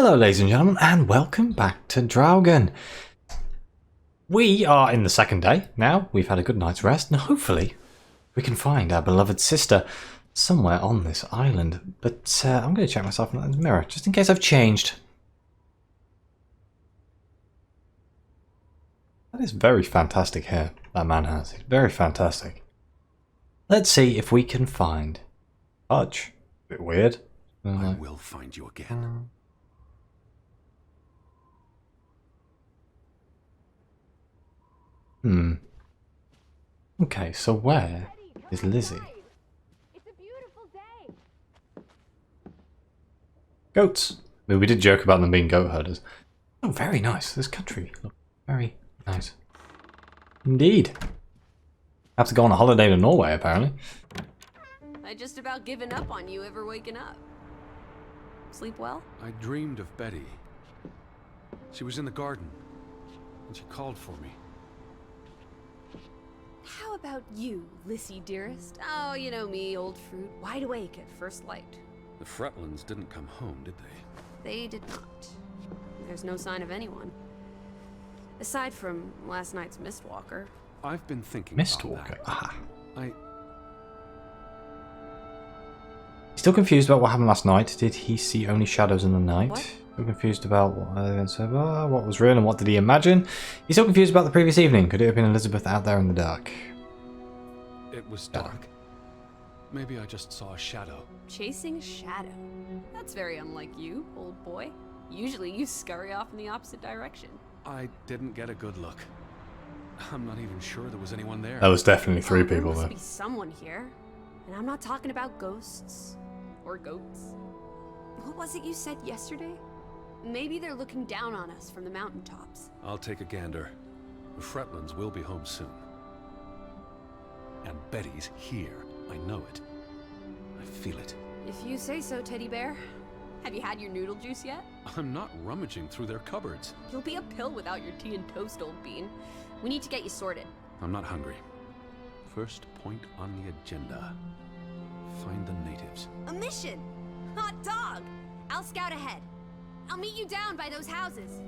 Hello ladies and gentlemen, and welcome back to Draugen. We are in the second day now. We've had a good night's rest, and hopefully we can find our beloved sister somewhere on this island. But I'm going to check myself in the mirror, just in case I've changed. That is very fantastic hair that man has. It's very fantastic. Let's see if we can find Fudge. Bit weird. I will find you again. Okay, so where is Lizzie? It's a beautiful day. Goats. I mean, we did joke about them being goat herders. Oh, very nice. This country looks very nice. Indeed. Have to go on a holiday to Norway, apparently. I just about given up on you ever waking up. Sleep well? I dreamed of Betty. She was in the garden, and she called for me. How about you, Lissy dearest? Oh, you know me, old fruit, wide awake at first light. The Fretlands didn't come home, did they? They did not. There's no sign of anyone. Aside from last night's Mistwalker. I've been thinking Mistwalker. about that. Ah. Still confused about what happened last night. Did he see only shadows in the night? What? Still confused about what was real and what did he imagine? He's still confused about the previous evening. Could it have been Elizabeth out there in the dark? It was dark. Maybe I just saw a shadow. Chasing a shadow. That's very unlike you, old boy. Usually you scurry off in the opposite direction. I didn't get a good look. I'm not even sure there was anyone there. That was definitely three people there there. must be someone here. And I'm not talking about ghosts. Or goats. What was it you said yesterday? Maybe they're looking down on us from the mountaintops. I'll take a gander. The Fretlands will be home soon. And Betty's here. I know it. I feel it. If you say so, teddy bear. Have you had your noodle juice yet? I'm not rummaging through their cupboards. You'll be a pill without your tea and toast, old bean. We need to get you sorted. I'm not hungry. First point on the agenda. Find the natives. A mission! Hot dog! I'll scout ahead. I'll meet you down by those houses.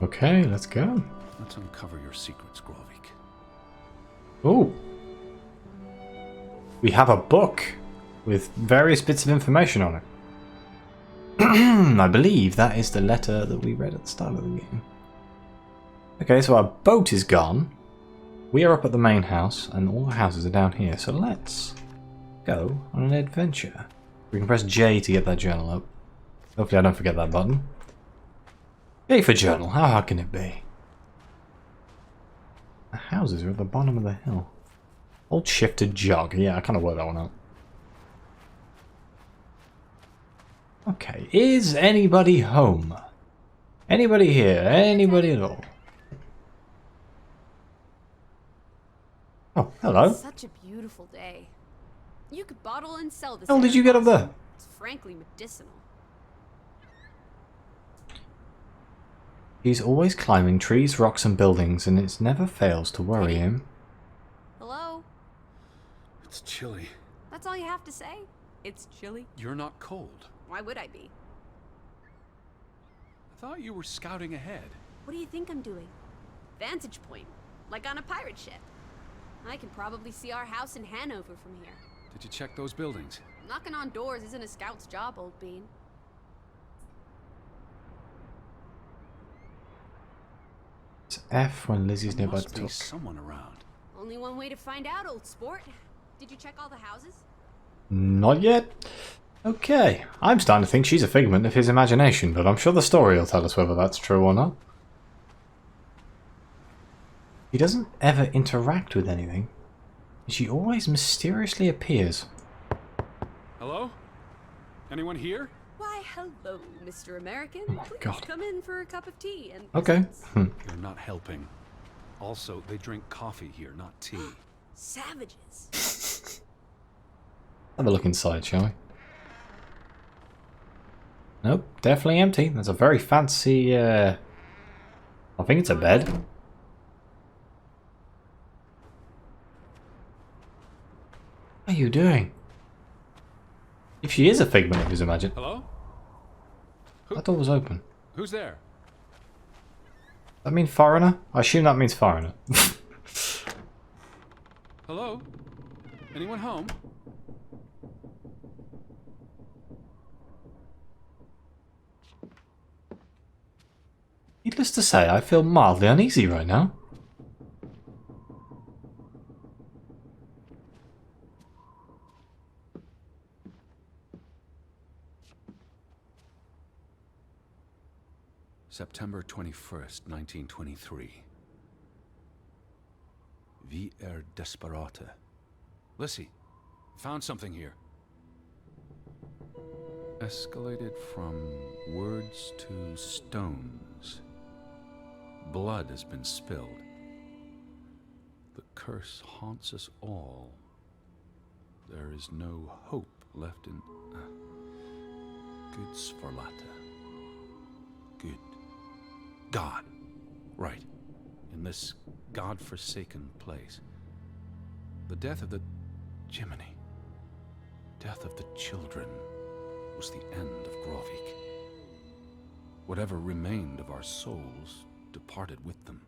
Okay, let's go. Let's uncover your secrets, Grovik. Oh. We have a book with various bits of information on it. I believe that is the letter that we read at the start of the game. Okay, so our boat is gone. We are up at the main house, and all the houses are down here. So let's go on an adventure. We can press J to get that journal up. Hopefully I don't forget that button. J for journal, how hard can it be? The houses are at the bottom of the hill. Hold shift to jog. Yeah, I kind of worked that one out. Okay, is anybody home? Anybody here? Anybody at all? Oh, hello. It's such a beautiful day. You could bottle and sell this. How did you get up there? It's frankly medicinal. He's always climbing trees, rocks and buildings, and it never fails to worry him. Hello? It's chilly. That's all you have to say? It's chilly? You're not cold. Why would I be? I thought you were scouting ahead. What do you think I'm doing? Vantage point, like on a pirate ship. I can probably see our house in Hanover from here. Did you check those buildings? Knocking on doors isn't a scout's job, old bean. It's F when Lizzie's There nearby must to be talk. someone around. Only one way to find out, old sport. Did you check all the houses? Not yet. Okay, I'm starting to think she's a figment of his imagination, but I'm sure the story will tell us whether that's true or not. He doesn't ever interact with anything. She always mysteriously appears. Hello? Anyone here? Why, hello, Mr. American. Oh my Please God. come in for a cup of tea and Okay. You're not helping. Also, they drink coffee here, not tea. Savages. Have a look inside, shall we? Nope, definitely empty. There's a very fancy, I think it's a bed. What are you doing? If she is a figment of his imagination. Hello? That door was open. Who's there? That mean foreigner? I assume that means foreigner. Hello? Anyone home? Needless to say, I feel mildly uneasy right now. September 21st, 1923. Vi desperata. Lissy, found something here. Escalated from words to stones. Blood has been spilled. The curse haunts us all. There is no hope left in... Good Sfarlata. Good. God. Right. In this God-forsaken place. The death of the... Jiminy. Death of the children was the end of Grovik. Whatever remained of our souls departed with them.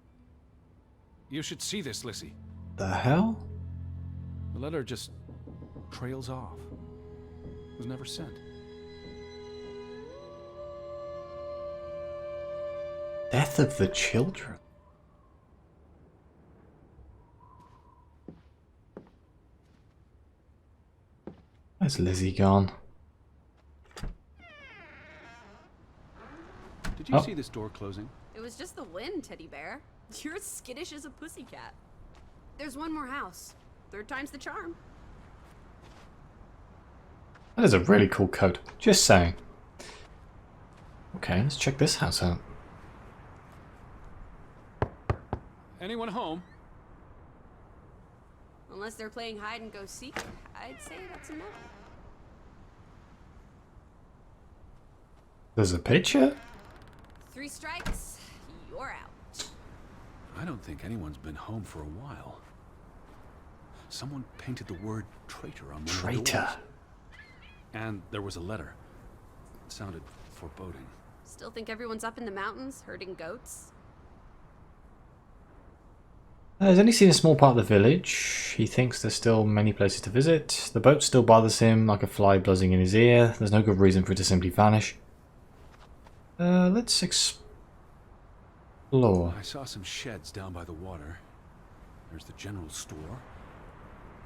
You should see this, Lissy. The hell? The letter just trails off. Was never sent. Death of the children. Where's Lizzie gone? Did you see this door closing? It was just the wind, teddy bear. You're as skittish as a pussycat. There's one more house. Third time's the charm. That is a really cool coat. Just saying. Okay, let's check this house out. Anyone home? Unless they're playing hide and go seek, I'd say that's a no. There's a picture? 3 strikes, you're out. I don't think anyone's been home for a while. Someone painted the word traitor on one of the Traitor. doors. And there was a letter. It sounded foreboding. Still think everyone's up in the mountains herding goats? He's only seen a small part of the village. He thinks there's still many places to visit. The boat still bothers him like a fly buzzing in his ear. There's no good reason for it to simply vanish. Let's explore. I saw some sheds down by the water. There's the general store.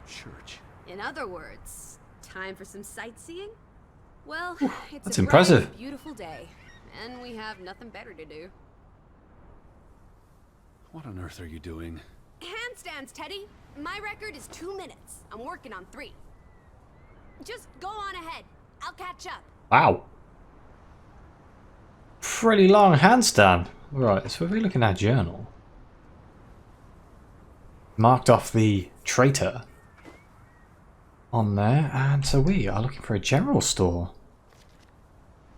Church. In other words, time for some sightseeing? Well, it's that's a impressive. bright, beautiful day, and we have nothing better to do. What on earth are you doing? Handstands, Teddy. My record is 2 minutes. I'm working on 3. Just go on ahead. I'll catch up. Wow. Pretty long handstand. Right, so if we look in our journal. Marked off the traitor on there, and so we are looking for a general store.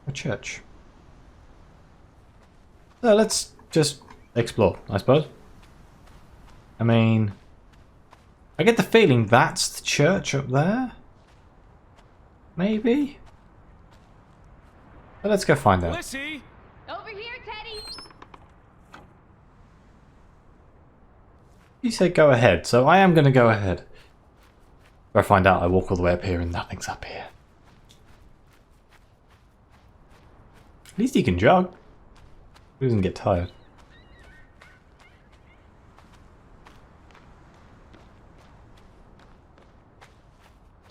A church. So let's just explore, I suppose. I mean, I get the feeling that's the church up there. Maybe? But let's go find out. Lissy! Over here, Teddy. You said go ahead, so I am going to go ahead. If I find out I walk all the way up here and nothing's up here. At least he can jog. He doesn't get tired.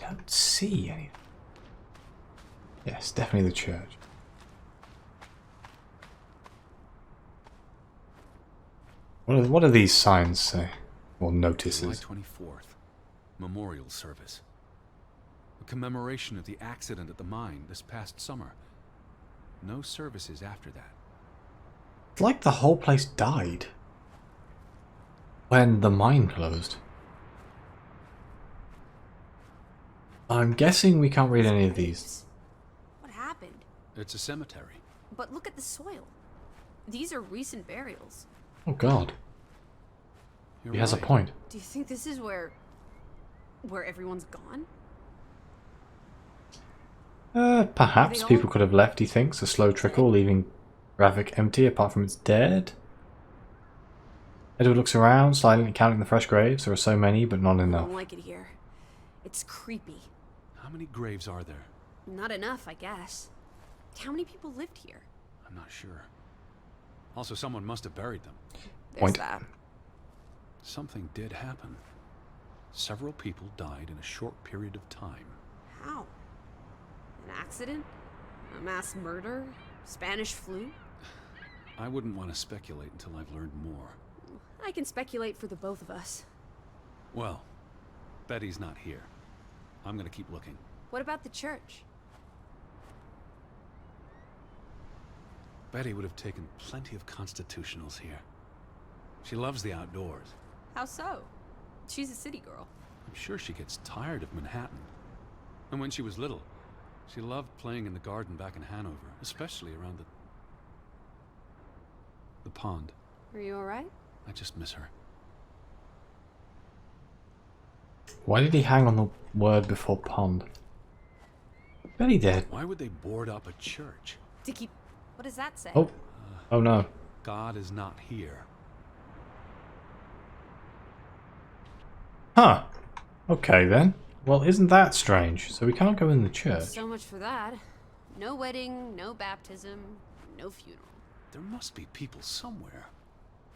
Don't see anything. Yes, definitely the church. What do these signs say? Or July notices? 24th. Memorial service. A commemoration of the accident at the mine this past summer. No services after that. It's like the whole place died. When the mine closed. I'm guessing we can't read any of these. What happened? It's a cemetery. But look at the soil. These are recent burials. Oh god, You're he has a right. point. Do you think this is where everyone's gone? Perhaps Are they people all- could have left, he thinks. A slow trickle, leaving Graphic empty apart from its dead. Edward looks around, silently counting the fresh graves. There are so many, but not I enough. don't like it here. It's creepy. How many graves are there? Not enough, I guess. How many people lived here? I'm not sure. Also, someone must have buried them. There's Point. that. Something did happen. Several people died in a short period of time. How? An accident? A mass murder? Spanish flu? I wouldn't want to speculate until I've learned more. I can speculate for the both of us. Well, Betty's not here. I'm gonna keep looking. What about the church? Betty would have taken plenty of constitutionals here. She loves the outdoors. How so? She's a city girl. I'm sure she gets tired of Manhattan. And when she was little, she loved playing in the garden back in Hanover, especially around the pond. Are you alright? I just miss her. Why did he hang on the word before pond? Bet he did. Why would they board up a church? To keep... What does that say? Oh. Oh no. God is not here. Huh. Okay then. Well, isn't that strange? So we can't go in the church. So much for that. No wedding, no baptism, no funeral. There must be people somewhere.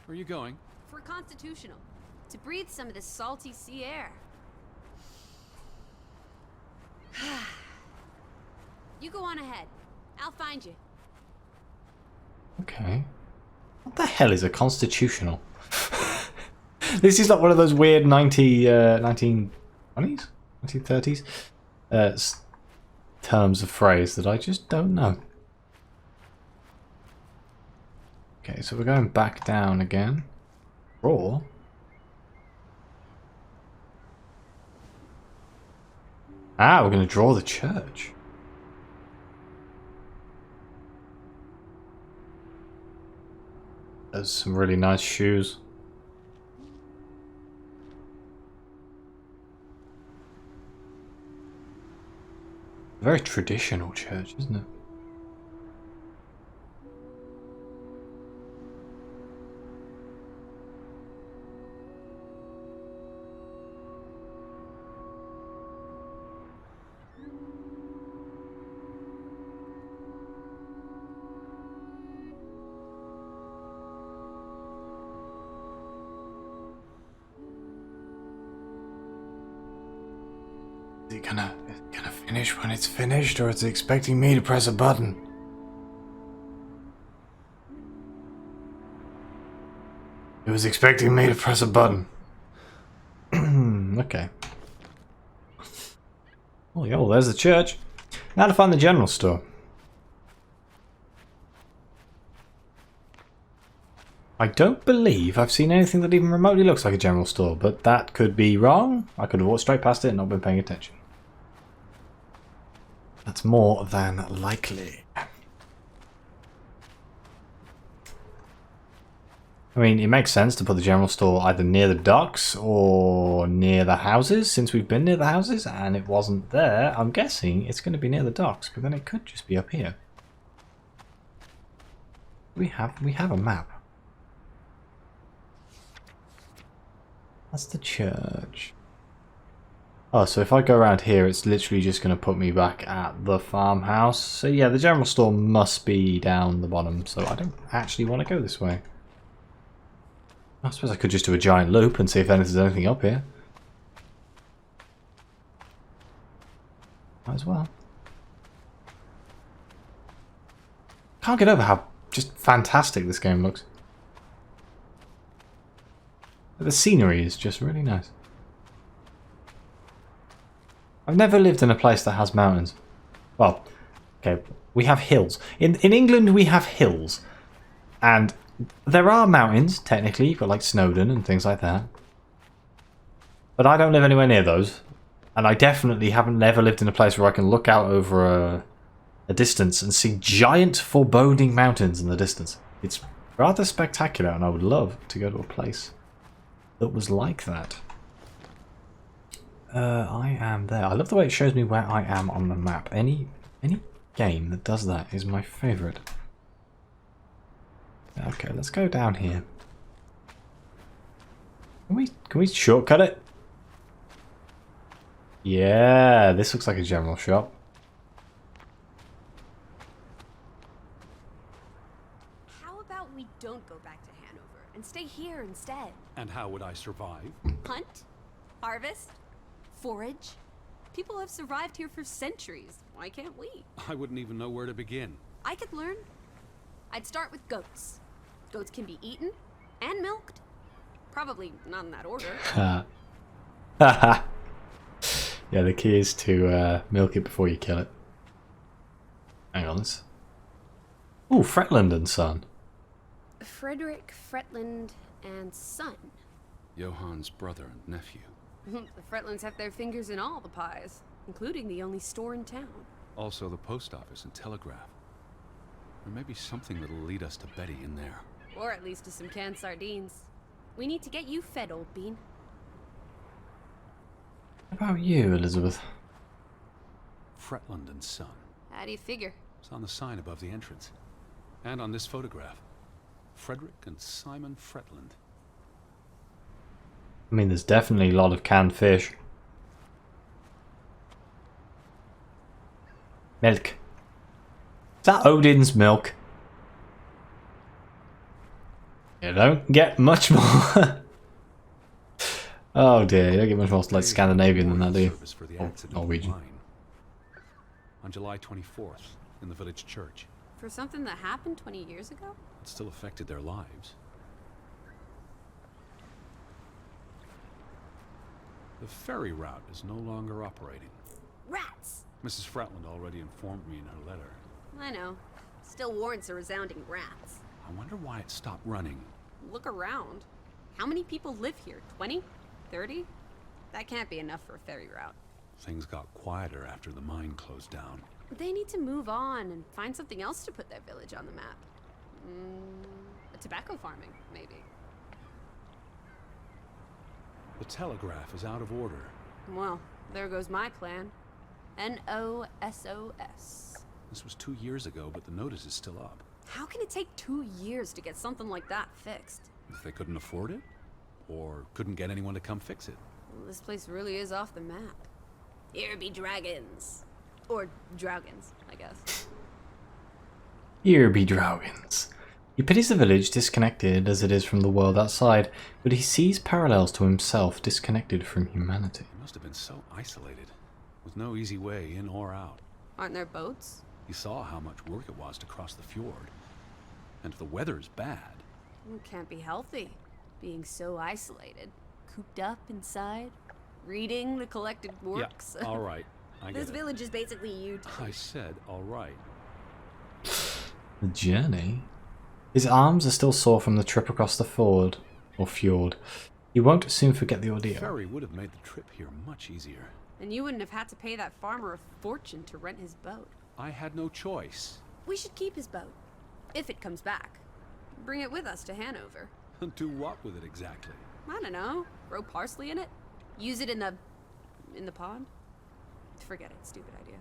Where are you going? For constitutional. To breathe some of this salty sea air. You go on ahead. I'll find you. Okay. What the hell is a constitutional? This is like one of those weird 1920s? 1930s? Terms of phrase that I just don't know. Okay, so we're going back down again. Draw. Ah, we're going to draw the church. There's some really nice shoes. Very traditional church, isn't it? Is it gonna finish when it's finished, or is it expecting me to press a button? It was expecting me to press a button. Okay. Oh yeah, well there's the church. Now to find the general store. I don't believe I've seen anything that even remotely looks like a general store, but that could be wrong. I could have walked straight past it and not been paying attention. That's more than likely. I mean, it makes sense to put the general store either near the docks or near the houses, since we've been near the houses and it wasn't there. I'm guessing it's going to be near the docks, but then it could just be up here. We have a map. That's the church. Oh, so if I go around here, it's literally just going to put me back at the farmhouse. So yeah, the general store must be down the bottom, so I don't actually want to go this way. I suppose I could just do a giant loop and see if there's anything up here. Might as well. Can't get over how just fantastic this game looks. The scenery is just really nice. I've never lived in a place that has mountains. Well, okay, we have hills. In England we have hills. And there are mountains, technically. You've got like Snowdon and things like that. But I don't live anywhere near those. And I definitely haven't never lived in a place where I can look out over a distance and see giant foreboding mountains in the distance. It's rather spectacular, and I would love to go to a place that was like that. I am there. I love the way it shows me where I am on the map. Any game that does that is my favourite. Okay, let's go down here. Can we shortcut it? Yeah, this looks like a general shop. How about we don't go back to Hanover and stay here instead? And how would I survive? Hunt? Harvest? Forage? People have survived here for centuries. Why can't we? I wouldn't even know where to begin. I could learn. I'd start with goats. Goats can be eaten and milked. Probably not in that order. Haha. Yeah, the key is to milk it before you kill it. Hang on. Ooh, Fretland and Son. Frederick Fretland and Son. Johann's brother and nephew. The Fretlands have their fingers in all the pies, including the only store in town. Also the post office and telegraph. There may be something that'll lead us to Betty in there. Or at least to some canned sardines. We need to get you fed, old bean. What about you, Elizabeth? Fretland and Son. How do you figure? It's on the sign above the entrance. And on this photograph. Frederick and Simon Fretland. I mean, there's definitely a lot of canned fish. Milk. Is that Odin's milk? You don't get much more. Oh dear, you don't get much more like Scandinavian than that, do you? For the Or accidental Norwegian. mine. On July 24th, in the village church. For something that happened 20 years ago? It still affected their lives. The ferry route is no longer operating. Rats! Mrs. Fretland already informed me in her letter. I know. Still warrants a resounding rats. I wonder why it stopped running. Look around. How many people live here? 20? 30? That can't be enough for a ferry route. Things got quieter after the mine closed down. They need to move on and find something else to put their village on the map. Tobacco farming, maybe. The telegraph is out of order. Well, there goes my plan. NOSOS. This was 2 years ago, but the notice is still up. How can it take 2 years to get something like that fixed? If they couldn't afford it? Or couldn't get anyone to come fix it? Well, this place really is off the map. Here be dragons. Or Draugans, I guess. Here be Draugens. He pities the village, disconnected as it is from the world outside, but he sees parallels to himself, disconnected from humanity. He must have been so isolated, with no easy way in or out. Aren't there boats? He saw how much work it was to cross the fjord. And if the weather's bad... It can't be healthy, being so isolated. Cooped up inside, reading the collected works. Yeah, all right. I get This it. village is basically you. I said all right. The journey? His arms are still sore from the trip across the ford, or fjord. He won't soon forget the The ordeal. ferry would have made the trip here much easier. And you wouldn't have had to pay that farmer a fortune to rent his boat. I had no choice. We should keep his boat, if it comes back. Bring it with us to Hanover. Do what with it exactly? I don't know. Grow parsley in it? Use it in the pond? Forget it. Stupid idea.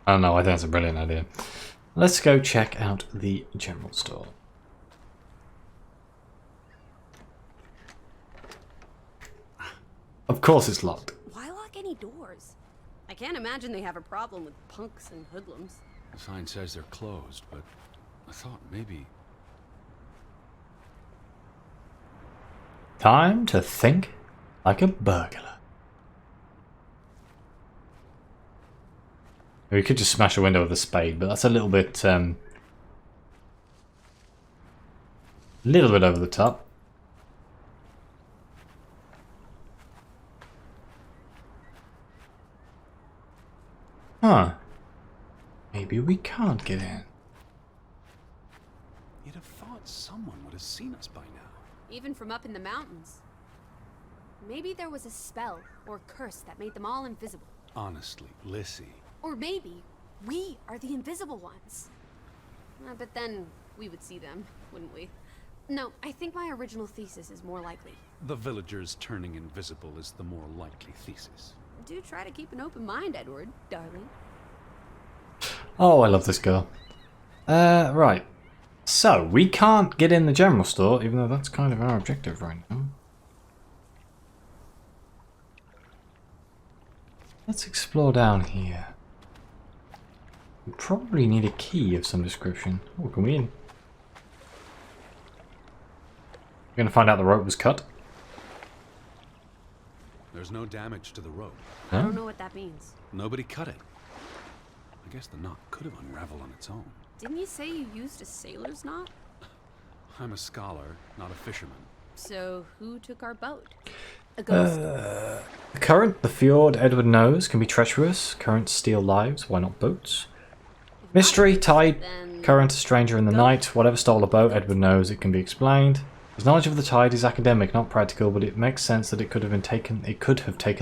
I don't know, I think it's a brilliant idea. Let's go check out the general store. Of course it's locked. Why lock any doors? I can't imagine they have a problem with punks and hoodlums. The sign says they're closed, but I thought maybe... Time to think like a burglar. We could just smash a window with a spade, but that's a little bit over the top. Huh. Maybe we can't get in. You'd have thought someone would have seen us by now. Even from up in the mountains. Maybe there was a spell or curse that made them all invisible. Honestly, Lissy. Or maybe we are the invisible ones. But then we would see them, wouldn't we? No, I think my original thesis is more likely. The villagers turning invisible is the more likely thesis. Do try to keep an open mind, Edward, darling. Oh, I love this girl. Right. So, we can't get in the general store, even though that's kind of our objective right now. Let's explore down here. We probably need a key of some description. Oh, can we in? We're gonna find out the rope was cut. There's no damage to the rope. I don't know what that means. Nobody cut it. I guess the knot could have unraveled on its own. Didn't you say you used a sailor's knot? I'm a scholar, not a fisherman. So who took our boat? A ghost. The current, the fjord, Edward knows, can be treacherous. Currents steal lives, why not boats? Mystery, tide, Then current, a stranger in the night. Whatever stole a boat, Edward knows it can be explained. His knowledge of the tide is academic, not practical, but it makes sense that it could have taken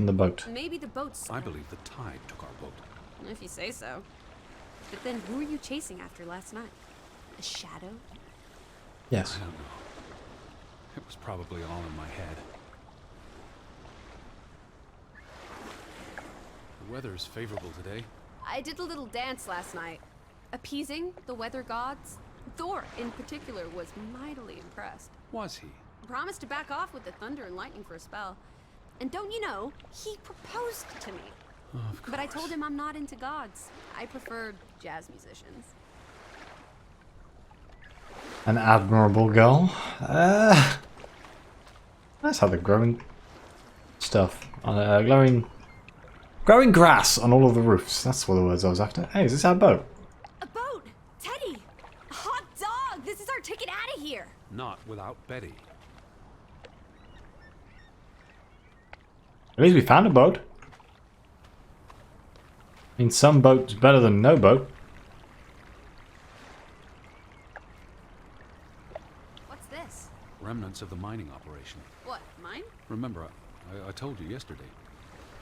the boat. maybe the boat's. I believe the tide took our boat. If you say so. But then who were you chasing after last night? A shadow? Yes. I don't know. It was probably all in my head. The weather is favorable today. I did a little dance last night, appeasing the weather gods. Thor, in particular, was mightily impressed. Was he? Promised to back off with the thunder and lightning for a spell. And don't you know, he proposed to me. Oh, of course. But I told him I'm not into gods. I prefer jazz musicians. An admirable goal. That's how they're growing stuff. Growing grass on all of the roofs. That's what the words I was after. Hey, is this our boat? A boat! Teddy! Hot dog! This is our ticket out of here! Not without Betty. At least we found a boat. I mean, some boat's better than no boat. What's this? Remnants of the mining operation. What, mine? Remember, I told you yesterday.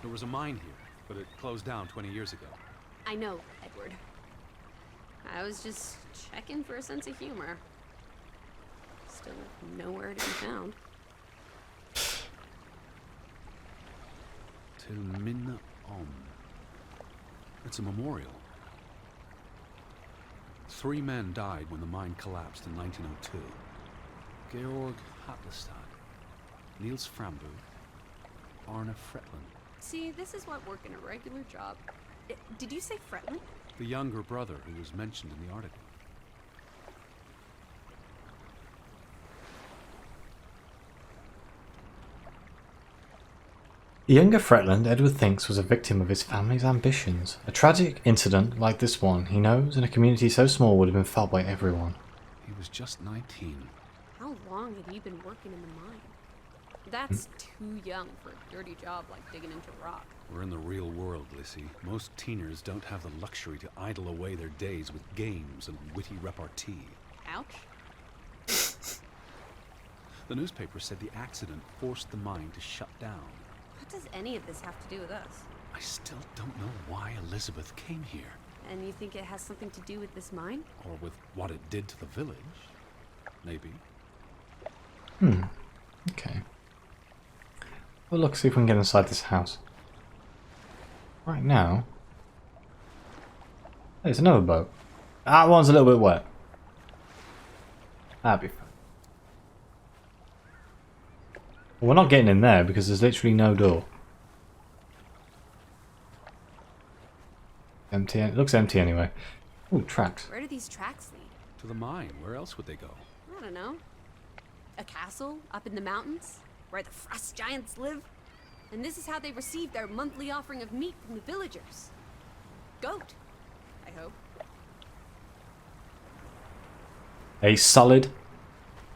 There was a mine here, but it closed down 20 years ago. I know, Edward. I was just checking for a sense of humor. Still nowhere to be found. Till Min Om. It's a memorial. 3 men died when the mine collapsed in 1902. Georg Hatlestad, Niels Frambu, Arne Fretland. See, this is what working a regular job. Did you say Fretland? The younger brother who was mentioned in the article. The younger Fretland, Edward thinks, was a victim of his family's ambitions. A tragic incident like this one, he knows, in a community so small would have been felt by everyone. He was just 19. How long had he been working in the mine? That's too young for a dirty job like digging into rock. We're in the real world, Lissy. Most teeners don't have the luxury to idle away their days with games and witty repartee. Ouch. The newspaper said the accident forced the mine to shut down. What does any of this have to do with us? I still don't know why Elizabeth came here. And you think it has something to do with this mine? Or with what it did to the village. Maybe. Okay. Well, look, see if we can get inside this house. Right now... There's another boat. That one's a little bit wet. That'd be fun. Well, we're not getting in there because there's literally no door. Empty. It looks empty anyway. Ooh, tracks. Where do these tracks lead? To the mine. Where else would they go? I don't know. A castle up in the mountains where the frost giants live? And this is how they receive their monthly offering of meat from the villagers. Goat, I hope. A solid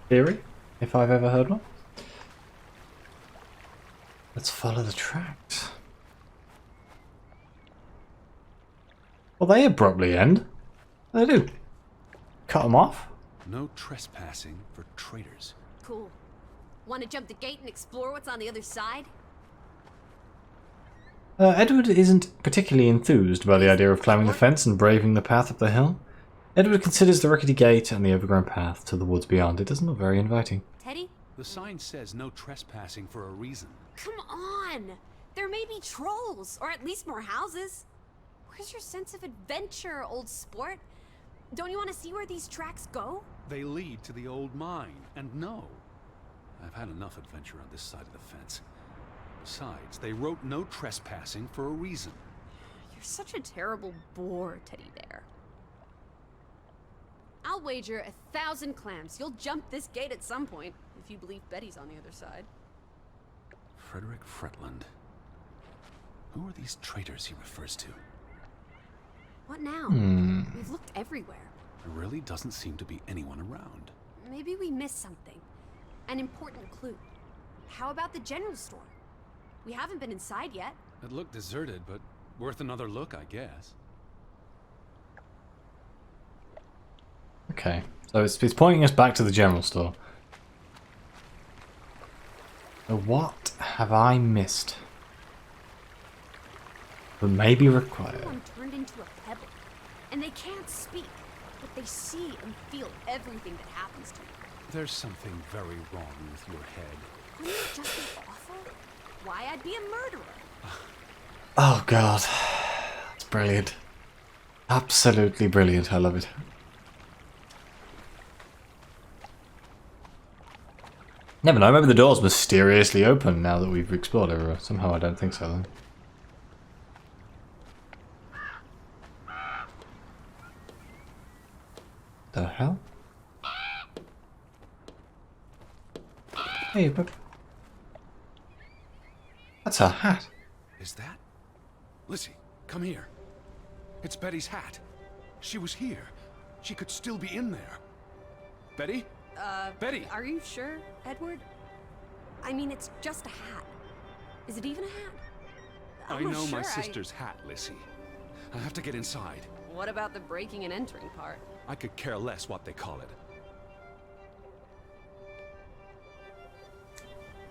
theory, if I've ever heard one. Let's follow the tracks. Well, they abruptly end. They do. Cut them off. No trespassing for traitors. Cool. Want to jump the gate and explore what's on the other side? Edward isn't particularly enthused by the idea of climbing the fence and braving the path up the hill. Edward considers the rickety gate and the overgrown path to the woods beyond. It doesn't look very inviting. Teddy? The sign says no trespassing for a reason. Come on! There may be trolls, or at least more houses. Where's your sense of adventure, old sport? Don't you want to see where these tracks go? They lead to the old mine. And no, I've had enough adventure on this side of the fence. Besides, they wrote no trespassing for a reason. You're such a terrible bore, Teddy Bear. I'll wager 1,000 clams you'll jump this gate at some point, if you believe Betty's on the other side. Frederick Fretland. Who are these traitors he refers to? What now? We've looked everywhere. There really doesn't seem to be anyone around. Maybe we missed something. An important clue. How about the general store? We haven't been inside yet. It looked deserted, but worth another look, I guess. Okay, so it's pointing us back to the general store. So what have I missed that may be required? Someone turned into a pebble, and they can't speak, but they see and feel everything that happens to you. There's something very wrong with your head. Wouldn't it just be awful? Why, I'd be a murderer. Oh god, that's brilliant. Absolutely brilliant, I love it. Never know, maybe the door's mysteriously open now that we've explored everywhere. Somehow I don't think so though. The hell? Hey, but that's her hat. Is that? Lizzie, come here. It's Betty's hat. She was here. She could still be in there. Betty? Betty! Are you sure, Edward? I mean, it's just a hat. Is it even a hat? I I'm not know my sure sister's hat, Lizzie. I have to get inside. What about the breaking and entering part? I could care less what they call it.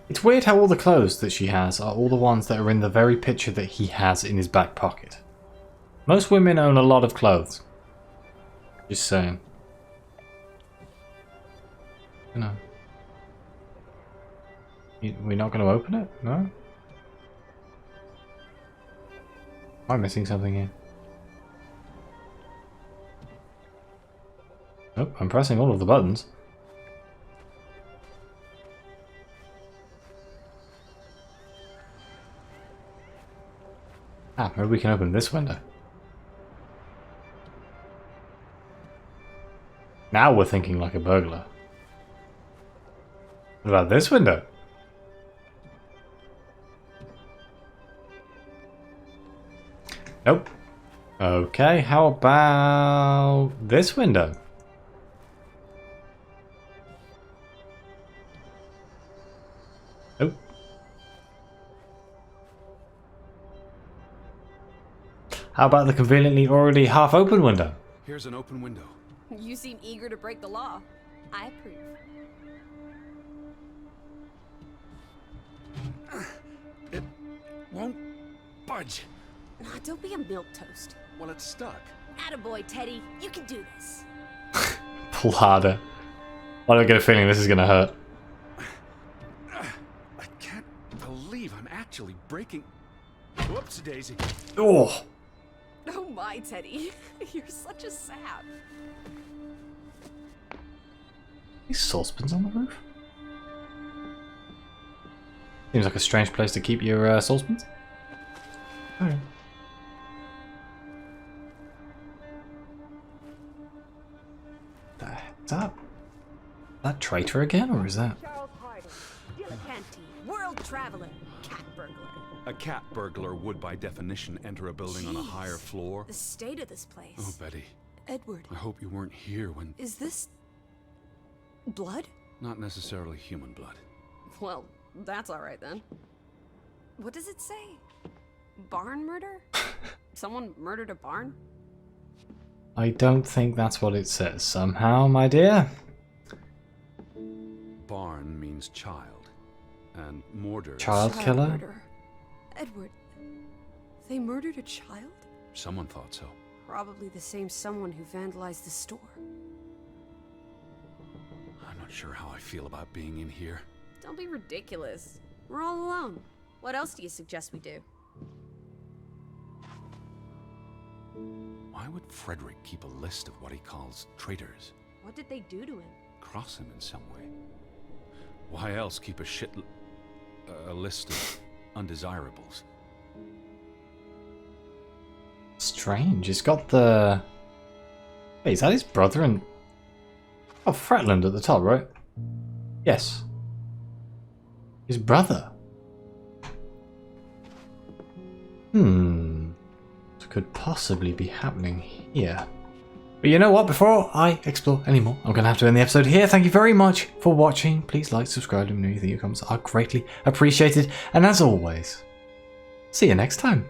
It's weird how all the clothes that she has are all the ones that are in the very picture that he has in his back pocket. Most women own a lot of clothes. Just saying. You know. We're not going to open it? No? Am I missing something here? Nope, I'm pressing all of the buttons. Ah, maybe we can open this window. Now we're thinking like a burglar. What about this window? Nope. Okay, how about this window? Nope. How about the conveniently already half open window? Here's an open window. You seem eager to break the law. I approve. It won't budge. Nah, don't be a milquetoast. Well, it's stuck. Attaboy, Teddy. You can do this. Plada. Why do I get a feeling this is gonna hurt? I can't believe I'm actually breaking... Whoops, Daisy. Oh! Oh my, Teddy. You're such a sap. These saucepans on the roof? Seems like a strange place to keep your saucepans. Alright. Is that traitor again, or is that? Dilettante, world traveler, cat burglar. A cat burglar would, by definition, enter a building on a higher Jeez, floor. The state of this place. Oh, Betty. Edward, I hope you weren't here when... is this... blood? Not necessarily human blood. Well, that's alright then. What does it say? Barn murder? Someone murdered a barn? I don't think that's what it says somehow, my dear. Barn means child, and mortar... Child killer? Murder. Edward, they murdered a child? Someone thought so. Probably the same someone who vandalized the store. I'm not sure how I feel about being in here. Don't be ridiculous. We're all alone. What else do you suggest we do? Why would Frederick keep a list of what he calls traitors? What did they do to him? Cross him in some way. Why else keep a list of undesirables? Strange. He's got the... Hey, is that his brother and... Oh, Fretland at the top, right? Yes. His brother. What could possibly be happening here? But you know what? Before I explore anymore, I'm going to have to end the episode here. Thank you very much for watching. Please like, subscribe, let me know you think. Your comments are greatly appreciated. And as always, see you next time.